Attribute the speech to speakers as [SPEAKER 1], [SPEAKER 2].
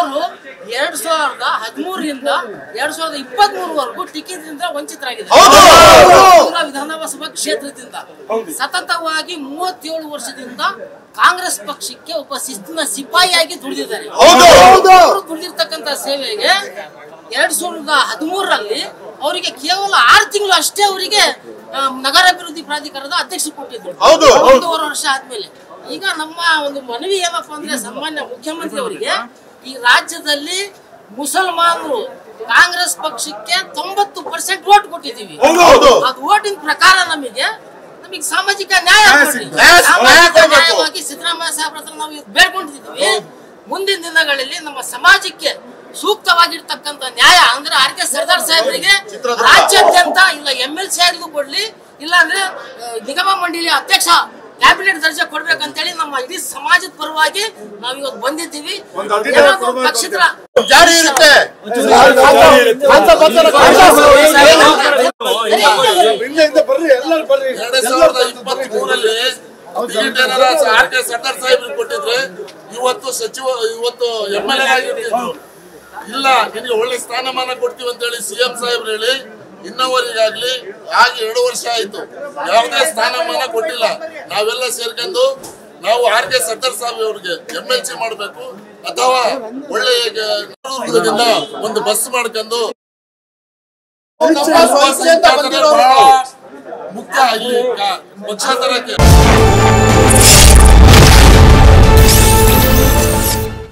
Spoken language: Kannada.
[SPEAKER 1] ಅವರು 2013ರಿಂದ 2023ವರೆಗೂ ಟಿಕೆಟ್ನಿಂದ ವಂಚಿತರಾಗಿದ್ದಾರೆ ವಿಧಾನಸಭಾ ಕ್ಷೇತ್ರದಿಂದ. ಸತತವಾಗಿ 37 ವರ್ಷದಿಂದ ಕಾಂಗ್ರೆಸ್ ಪಕ್ಷಕ್ಕೆ ಒಬ್ಬ ಶಿಸ್ತಿನ ಸಿಪಾಯಿಯಾಗಿ ದುಡಿದಿದ್ದಾರೆ. ದುಡಿದಿರ್ತಕ್ಕಂಥ ಸೇವೆಗೆ 2013ರಲ್ಲಿ ಅವರಿಗೆ ಕೇವಲ 6 ತಿಂಗಳು ಅಷ್ಟೇ ಅವರಿಗೆ ನಗರಾಭಿವೃದ್ಧಿ ಪ್ರಾಧಿಕಾರದ ಅಧ್ಯಕ್ಷ ಕೊಟ್ಟಿದ್ರು. 1.5 ವರ್ಷ ಆದ್ಮೇಲೆ ಈಗ ನಮ್ಮ ಒಂದು ಮನವಿ ಏನಪ್ಪಾ ಅಂದ್ರೆ, ಸನ್ಮಾನ್ಯ ಮುಖ್ಯಮಂತ್ರಿ ಅವರಿಗೆ ಈ ರಾಜ್ಯದಲ್ಲಿ ಮುಸಲ್ಮಾನರು ಕಾಂಗ್ರೆಸ್ ಪಕ್ಷಕ್ಕೆ 90% ವೋಟ್ ಕೊಟ್ಟಿದ್ದೀವಿ. ಅದು ವೋಟಿನ ಪ್ರಕಾರ ನಮಗೆ ಸಾಮಾಜಿಕ ನ್ಯಾಯ ನ್ಯಾಯವಾಗಿ ಸಿದ್ದರಾಮಯ್ಯ ಸಾಹೇಬ್ರ ಹತ್ರ ನಾವು ಬೇಡ್ಕೊಂಡಿದ್ದೀವಿ. ಮುಂದಿನ ದಿನಗಳಲ್ಲಿ ನಮ್ಮ ಸಮಾಜಕ್ಕೆ ಸೂಕ್ತವಾಗಿರ್ತಕ್ಕಂಥ ನ್ಯಾಯ ಅಂದ್ರೆ ಆರ್.ಕೆ. ಸರ್ದಾರ್ ಸಾಹೇಬರಿಗೆ ರಾಜ್ಯಾದ್ಯಂತ ಇಲ್ಲ MLC ಆರಿಗೂ ಕೊಡ್ಲಿ, ಇಲ್ಲ ಅಂದ್ರೆ ನಿಗಮ ಮಂಡಳಿ ಅಧ್ಯಕ್ಷ ಕ್ಯಾಬಿನೆಟ್ ದರ್ಜೆ ಕೊಡ್ಬೇಕಂತೇಳಿ ನಮ್ಮ ಇಡೀ ಸಮಾಜದ ಪರವಾಗಿ ನಾವ್ ಇವತ್ತು ಬಂದಿದ್ದೀವಿ. ಪಕ್ಷದ
[SPEAKER 2] ಜಾರಿ ಇರುತ್ತೆ. ಆರ್.ಕೆ. ಸರ್ದಾರ್ ಸಾಹೇಬ್ರಿಗೆ ಕೊಟ್ಟಿದ್ರೆ ಇವತ್ತು MLA ಆಗಿರ್ತಿದ್ರು. ಇಲ್ಲ ನಿನಗೆ ಒಳ್ಳೆ ಸ್ಥಾನಮಾನ ಕೊಡ್ತೀವಿ ಅಂತ ಹೇಳಿ CM ಸಾಹೇಬ್ರು ಹೇಳಿ ಇನ್ನವರಿಗಾಗ್ಲಿ ಆಗಿ 2 ವರ್ಷ ಆಯ್ತು, ಯಾವುದೇ ಸ್ಥಾನಮಾನ ಕೊಟ್ಟಿಲ್ಲ. ನಾವೆಲ್ಲ ಸೇರ್ಕೊಂಡು ನಾವು ಆರ್.ಕೆ. ಸರ್ದಾರ್ ಸಾಹೇಬ್ ಅವ್ರಿಗೆ MLC ಮಾಡಬೇಕು ಅಥವಾ ಒಳ್ಳೆ ಒಂದು ಬಸ್ ಮಾಡ್ಕೊಂಡು ಮುಖ್ಯ ಪಕ್ಷಾಂತರಕ್ಕೆ